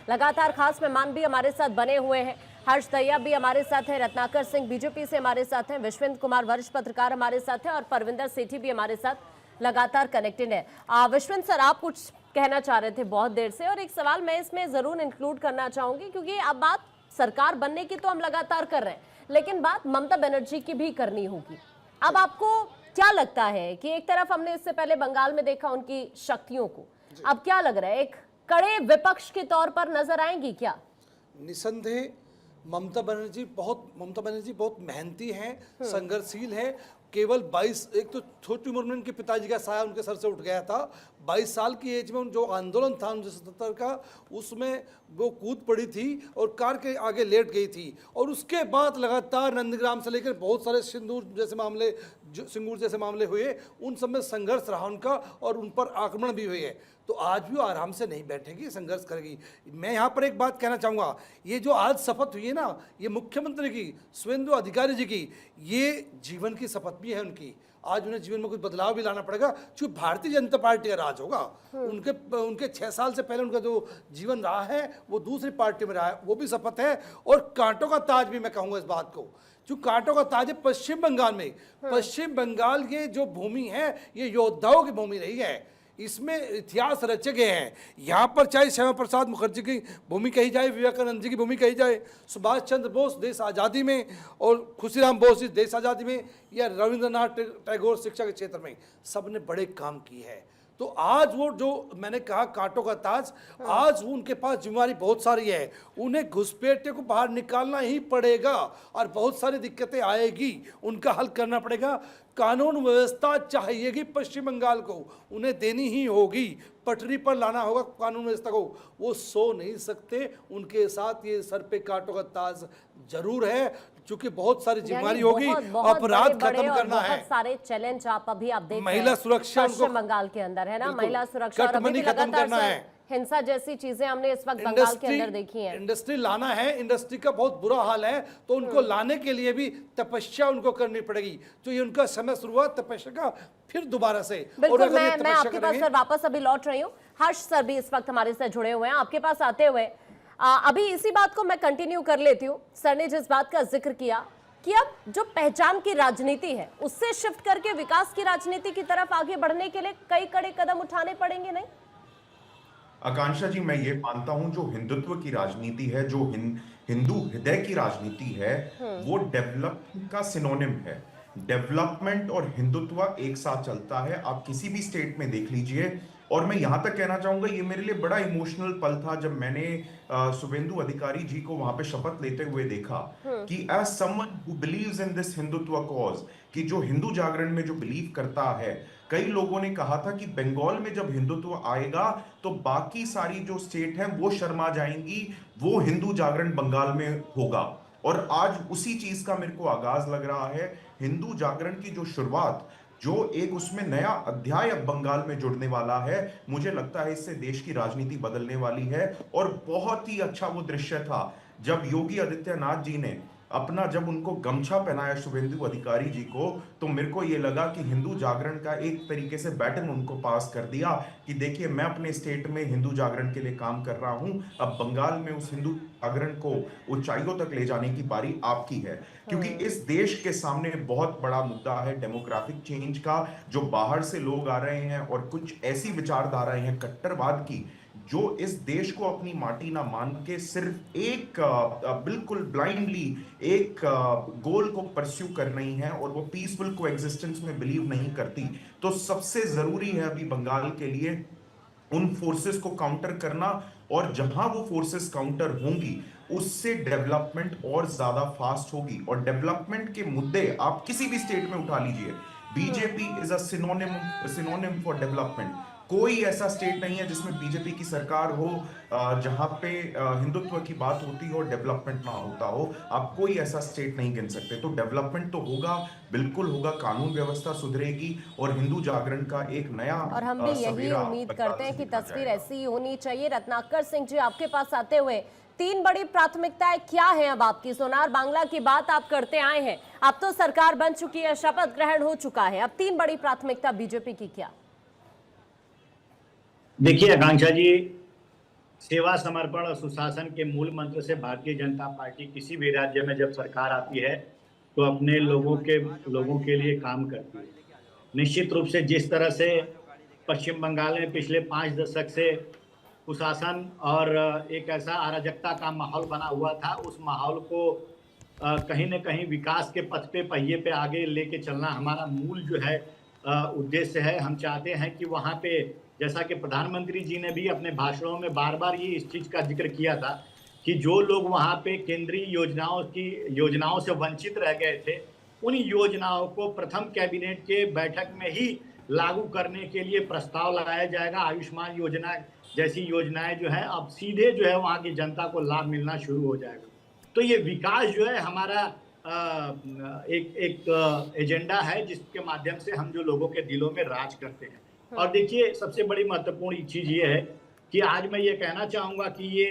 लगातार खास मेहमान भी हमारे साथ बने हुए हैं। हर्ष दहिया भी हमारे साथ है, रत्नाकर सिंह बीजेपी से हमारे साथ हैं, विश्वेंद्र कुमार वरिष्ठ पत्रकार हमारे साथ हैं और परविंदर सेठी भी हमारे साथ लगातार कनेक्टेड है। विश्वेंद्र सर, आप कुछ कहना चाह रहे थे बहुत देर से, और एक सवाल मैं इसमें जरूर इंक्लूड करना चाहूंगी, क्योंकि अब बात सरकार बनने की तो हम लगातार कर रहे हैं, लेकिन बात ममता बनर्जी की भी करनी होगी। अब आपको क्या लगता है कि एक तरफ हमने इससे पहले बंगाल में देखा उनकी शक्तियों को, अब क्या लग रहा है, एक कड़े विपक्ष के तौर पर नजर आएंगी क्या? निसंदेह ममता बनर्जी बहुत मेहनती हैं, संघर्षशील है। केवल 22, एक तो छोटी उम्र में उनके पिताजी का साया उनके सर से उठ गया था। 22 साल की एज में जो आंदोलन था 1977 का, उसमें वो कूद पड़ी थी और कार के आगे लेट गई थी। और उसके बाद लगातार नंदग्राम से लेकर बहुत सारे सिंगूर जैसे मामले हुए, उन सब में संघर्ष रहा उनका और उन पर आक्रमण भी हुए हैं। तो आज भी वो आराम से नहीं बैठेगी, संघर्ष करेगी। मैं यहाँ पर एक बात कहना चाहूँगा, ये जो आज शपथ हुई है ना, ये मुख्यमंत्री की, शुवेंदु अधिकारी जी की, ये जीवन की शपथ भी है उनकी। आज उन्हें जीवन में कुछ बदलाव भी लाना पड़ेगा, क्योंकि भारतीय जनता पार्टी का राज होगा। उनके 6 साल से पहले उनका जो जीवन रहा है वो दूसरी पार्टी में रहा है, वो भी शपथ है। और कांटों का ताज भी मैं कहूँगा इस बात को, जो कांटों का ताज है पश्चिम बंगाल में। पश्चिम बंगाल ये जो भूमि है, ये योद्धाओं की भूमि रही है, इसमें इतिहास रचे गए हैं। यहाँ पर चाहे श्यामा प्रसाद मुखर्जी की भूमि कही जाए, विवेकानंद जी की भूमि कही जाए, सुभाष चंद्र बोस देश आज़ादी में और खुशीराम बोस जी देश आज़ादी में, या रविंद्रनाथ टैगोर शिक्षा के क्षेत्र में, सब ने बड़े काम किए हैं। तो आज वो जो मैंने कहा कांटों का ताज, आज उनके पास जिम्मेदारी बहुत सारी है। उन्हें घुसपैठियों को बाहर निकालना ही पड़ेगा और बहुत सारी दिक्कतें आएगी, उनका हल करना पड़ेगा। कानून व्यवस्था चाहिएगी पश्चिम बंगाल को, उन्हें देनी ही होगी, पटरी पर लाना होगा कानून व्यवस्था को। वो सो नहीं सकते, उनके साथ ये सर पे कांटों का ताज जरूर है, क्योंकि बहुत सारी जिम्मेदारी होगी, अपराध खत्म करना है, बहुत सारे चैलेंज आप देख महिला सुरक्षा पश्चिम बंगाल के अंदर है ना, महिला सुरक्षा, और अभी भी खत्म करना है, हिंसा जैसी चीजें हमने इस वक्त बंगाल के अंदर देखी हैं। इंडस्ट्री लाना है, इंडस्ट्री का बहुत बुरा हाल है, तो उनको लाने के लिए भी तपस्या उनको करनी पड़ेगी। तो ये उनका समय शुरू हुआ तपस्या का, फिर दोबारा से। बिल्कुल, मैं आपके पास सर वापस अभी लौट रही हूँ। हर्ष सर भी इस वक्त हमारे साथ जुड़े हुए हैं। आपके पास आते हुए अभी इसी बात को मैं कंटिन्यू कर लेती हूँ। सर ने जिस बात का जिक्र किया कि अब जो पहचान की राजनीति है, उससे शिफ्ट करके विकास की राजनीति की तरफ आगे बढ़ने के लिए कई कड़े कदम उठाने पड़ेंगे, नहीं? आकांक्षा जी, मैं ये मानता हूं जो हिंदुत्व की राजनीति है, जो हिंदू हृदय की राजनीति है, वो डेवलपमेंट का सिनोनिम है। डेवलपमेंट और हिंदुत्व एक साथ चलता है, आप किसी भी स्टेट में देख लीजिए। और मैं यहां तक कहना चाहूंगा, ये मेरे लिए बड़ा इमोशनल पल था जब मैंने शुवेंदु अधिकारी जी को वहां पे शपथ लेते हुए देखा कि as someone who believes in this Hindutva cause, कि जो हिंदू जागरण में जो बिलीव करता है, कई लोगों ने कहा था कि बंगाल में जब हिंदुत्व आएगा तो बाकी सारी जो स्टेट है वो शर्मा जाएंगी, वो हिंदू जागरण बंगाल में होगा। और आज उसी चीज का मेरे को आगाज लग रहा है। हिंदू जागरण की जो शुरुआत, जो एक उसमें नया अध्याय अब बंगाल में जुड़ने वाला है, मुझे लगता है इससे देश की राजनीति बदलने वाली है। और बहुत ही अच्छा वो दृश्य था जब योगी आदित्यनाथ जी ने जब उनको गमछा पहनाया शुवेंदु अधिकारी जी को, तो मेरे को ये लगा कि हिंदू जागरण का एक तरीके से बैटन उनको पास कर दिया कि देखिए, मैं अपने स्टेट में हिंदू जागरण के लिए काम कर रहा हूं, अब बंगाल में उस हिंदू जागरण को ऊंचाइयों तक ले जाने की बारी आपकी है। क्योंकि इस देश के सामने बहुत बड़ा मुद्दा है डेमोग्राफिक चेंज का, जो बाहर से लोग आ रहे हैं और कुछ ऐसी विचारधाराएं हैं कट्टरवाद की, जो इस देश को अपनी माटी ना मान के सिर्फ एक बिल्कुल ब्लाइंडली एक गोल को परस्यू कर रही हैं, और वो पीसफुल कोएग्जिस्टेंस में बिलीव नहीं करती। तो सबसे जरूरी है अभी बंगाल के लिए उन फोर्सेस को काउंटर करना, और जहां वो फोर्सेस काउंटर होंगी उससे डेवलपमेंट और ज्यादा फास्ट होगी। और डेवलपमेंट के मुद्दे आप किसी भी स्टेट में उठा लीजिए, BJP is a synonym for development. कोई ऐसा स्टेट नहीं है जिसमें बीजेपी की सरकार हो जहां पे हिंदुत्व की बात होती हो, डेवलपमेंट ना होता हो। आप कोई ऐसा स्टेट नहीं गिन सकते। तो डेवलपमेंट तो होगा, बिल्कुल होगा, कानून व्यवस्था सुधरेगी और हिंदू जागरण का एक नया, और हम भी यही उम्मीद करते हैं कि तस्वीर ऐसी ही होनी चाहिए। रत्नाकर सिंह जी, आपके पास आते हुए 3 बड़ी प्राथमिकताएं क्या है अब आपकी? सोनार बांग्ला की बात आप करते आए हैं, अब तो सरकार बन चुकी है, शपथ ग्रहण हो चुका है, अब 3 बड़ी प्राथमिकता बीजेपी की क्या? देखिए आकांक्षा जी, सेवा, समर्पण और सुशासन के मूल मंत्र से भारतीय जनता पार्टी किसी भी राज्य में जब सरकार आती है तो अपने लोगों के लिए काम करती है। निश्चित रूप से जिस तरह से पश्चिम बंगाल में पिछले 5 दशक से कुशासन और एक ऐसा अराजकता का माहौल बना हुआ था, उस माहौल को कहीं न कहीं विकास के पथ पे पहिए पे आगे लेके चलना हमारा मूल जो है उद्देश्य है। हम चाहते हैं कि वहाँ पे, जैसा कि प्रधानमंत्री जी ने भी अपने भाषणों में बार बार ये इस चीज़ का जिक्र किया था कि जो लोग वहाँ पे केंद्रीय योजनाओं से वंचित रह गए थे, उन योजनाओं को प्रथम कैबिनेट के बैठक में ही लागू करने के लिए प्रस्ताव लगाया जाएगा। आयुष्मान योजना जैसी योजनाएं जो है अब सीधे जो है वहाँ की जनता को लाभ मिलना शुरू हो जाएगा। तो ये विकास जो है हमारा एक एजेंडा है जिसके माध्यम से हम जो लोगों के दिलों में राज करते हैं। और देखिए, सबसे बड़ी महत्वपूर्ण चीज़ ये है कि आज मैं ये कहना चाहूँगा कि ये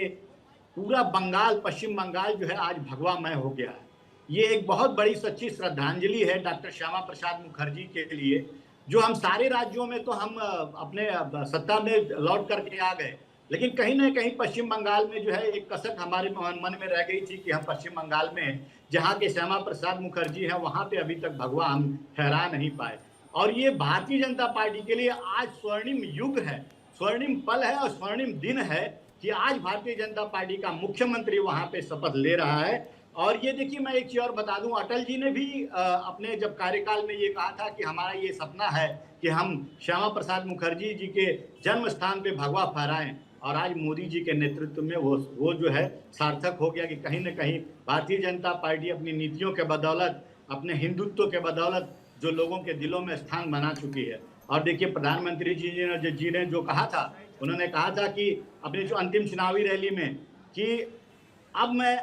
पूरा बंगाल, पश्चिम बंगाल जो है आज भगवामय हो गया है। ये एक बहुत बड़ी सच्ची श्रद्धांजलि है डॉक्टर श्यामा प्रसाद मुखर्जी के लिए, जो हम सारे राज्यों में तो हम अपने सत्ता में लौट करके आ गए, लेकिन कहीं ना कहीं पश्चिम बंगाल में जो है एक कसक हमारे मन में रह गई थी कि हम पश्चिम बंगाल में जहाँ के श्यामा प्रसाद मुखर्जी हैं वहाँ पे अभी तक भगवा हम ठहरा नहीं पाए। और ये भारतीय जनता पार्टी के लिए आज स्वर्णिम युग है, स्वर्णिम पल है और स्वर्णिम दिन है कि आज भारतीय जनता पार्टी का मुख्यमंत्री वहाँ पे शपथ ले रहा है। और ये देखिए, मैं एक चीज़ और बता दूं, अटल जी ने भी अपने जब कार्यकाल में ये कहा था कि हमारा ये सपना है कि हम श्यामा प्रसाद मुखर्जी जी के जन्म स्थान पे भगवा फहराएं। और आज मोदी जी के नेतृत्व में वो जो है सार्थक हो गया कि कहीं ना कहीं भारतीय जनता पार्टी अपनी नीतियों के बदौलत, अपने हिंदुत्व के बदौलत जो लोगों के दिलों में स्थान बना चुकी है। और देखिए, प्रधानमंत्री जी ने जो कहा था, उन्होंने कहा था कि अपनी जो अंतिम चुनावी रैली में कि अब मैं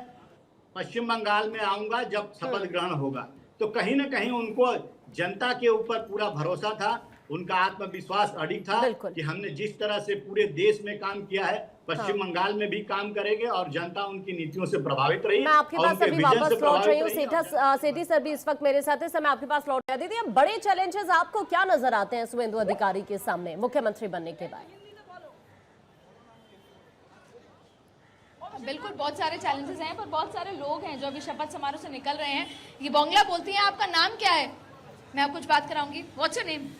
पश्चिम बंगाल में आऊंगा जब शपथ ग्रहण होगा। तो कहीं ना कहीं उनको जनता के ऊपर पूरा भरोसा था, उनका आत्मविश्वास अडिग था कि हमने जिस तरह से पूरे देश में काम किया है, पश्चिम बंगाल में भी काम करेंगे और जनता उनकी नीतियों से प्रभावित रही। मैं आपके पास अभी वापस लौट रही हूँ, सेठी सर भी इस वक्त मेरे साथ है। सर, मैं आपके पास लौट रही थी। बड़े चैलेंजेस आपको क्या नजर आते हैं शुभेंदु अधिकारी के सामने मुख्यमंत्री बनने के बाद? बिल्कुल, बहुत सारे चैलेंजेस हैं, पर बहुत सारे लोग हैं जो अभी शपथ समारोह से निकल रहे हैं। ये बांग्ला बोलती हैं। आपका नाम क्या है? मैं आपको कुछ बात कराऊंगी। What's your name?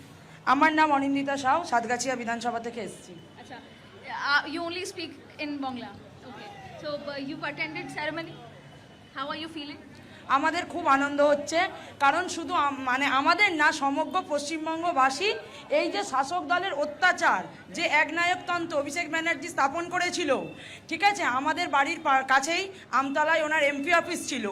আমার নাম অনিন্দিতা সাউ, সাতগাছিয়া বিধানসভা থেকে এসেছি। अच्छा, you only speak in Bangla. Okay. So you've attended ceremony. How are you feeling? আমাদের খুব আনন্দ হচ্ছে, কারণ শুধু মানে আমাদের না, সমগ্র পশ্চিমবঙ্গবাসী এই যে শাসক দলের অত্যাচার, যে একনায়কতন্ত্র অভিষেক ব্যানার্জি স্থাপন করেছিল, ঠিক আছে, আমাদের বাড়ির কাছেই আমতলায় ওনার এমপি অফিস ছিল।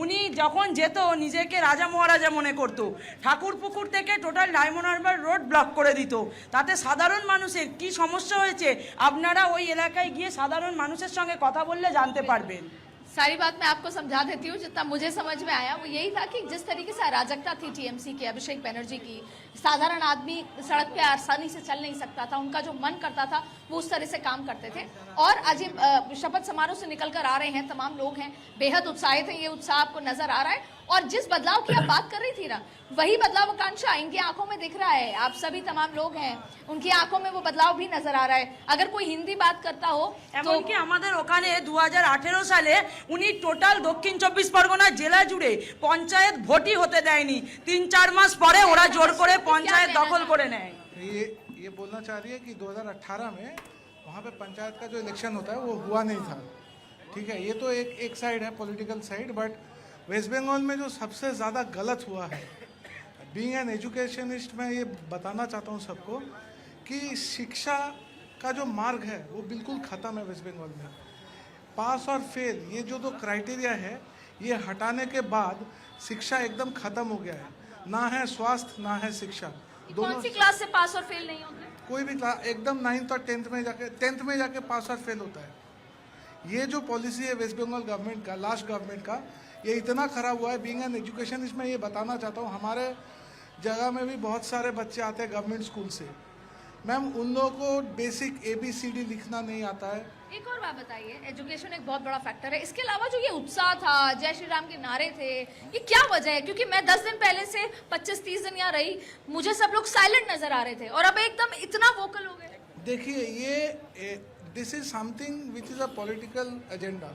উনি যখন যেত নিজেকে রাজা মহারাজা মনে করতো। ঠাকুরপুকুর থেকে total diamond Harbour road block করে দিত। তাতে সাধারণ মানুষের কি সমস্যা হয়েছে আপনারা ওই এলাকায় গিয়ে সাধারণ মানুষের সঙ্গে কথা বললে জানতে পারবেন। सारी बात मैं आपको समझा देती हूँ। जितना मुझे समझ में आया वो यही था कि जिस तरीके से अराजकता थी टीएमसी के, अभिषेक बनर्जी की, साधारण आदमी सड़क पे आसानी से चल नहीं सकता था, उनका जो मन करता था वो उस तरह से काम करते थे। और आज ये शपथ समारोह से निकल कर आ रहे हैं, तमाम लोग हैं बेहद उत्साहित हैं। ये उत्साह आपको नजर आ रहा है। और जिस बदलाव की आप बात कर रही थी ना, वही बदलाव आकांक्षा इनकी आंखों में दिख रहा है। आप सभी तमाम लोग हैं, उनकी आंखों में वो बदलाव भी नजर आ रहा है। अगर कोई हिंदी बात करता हो तो এমনকি আমাদের ওখানে 2018 সালে উনি টোটাল দক্ষিণ 24 পরগনা জেলা জুড়ে পঞ্চায়েত ভোটই হতে দেয়নি। 3-4 মাস পরে ওরা জোর করে পঞ্চায়েত দখল করে নেয়। ये बोलना चाह रही है कि 2018 में वहाँ पे पंचायत का जो इलेक्शन होता है वो हुआ नहीं था। ठीक है, ये तो एक साइड है, political side. But West Bengal में जो सबसे ज़्यादा गलत हुआ है, बीइंग एन एजुकेशनिस्ट, मैं ये बताना चाहता हूँ सबको कि शिक्षा का जो मार्ग है वो बिल्कुल ख़त्म है वेस्ट बंगाल में। पास और फेल, ये जो दो क्राइटेरिया है, ये हटाने के बाद शिक्षा एकदम ख़त्म हो गया है। ना है स्वास्थ्य, ना है शिक्षा। कौन सी क्लास से पास और फेल नहीं होते? कोई भी क्लास, एकदम 9th और 10th में जाके पास और फेल होता है। ये जो पॉलिसी है वेस्ट बंगाल गवर्नमेंट का, लास्ट गवर्नमेंट का, ये इतना ख़राब हुआ है। बीइंग एन एजुकेशनिस्ट मैं ये बताना चाहता हूँ, हमारे जगह में भी बहुत सारे बच्चे आते हैं गवर्नमेंट स्कूल से। मैम, उन लोगों को बेसिक ABCD लिखना नहीं आता है। एक और बात बताइए, एजुकेशन एक बहुत बड़ा फैक्टर है। इसके अलावा जो ये उत्साह था, जय श्री राम के नारे थे, ये क्या वजह है? क्योंकि मैं 10 दिन पहले से 25-30 दिन यहाँ रही, मुझे सब लोग साइलेंट नजर आ रहे थे और अब एकदम इतना वोकल हो गए। देखिए, ये this is something which is a political agenda.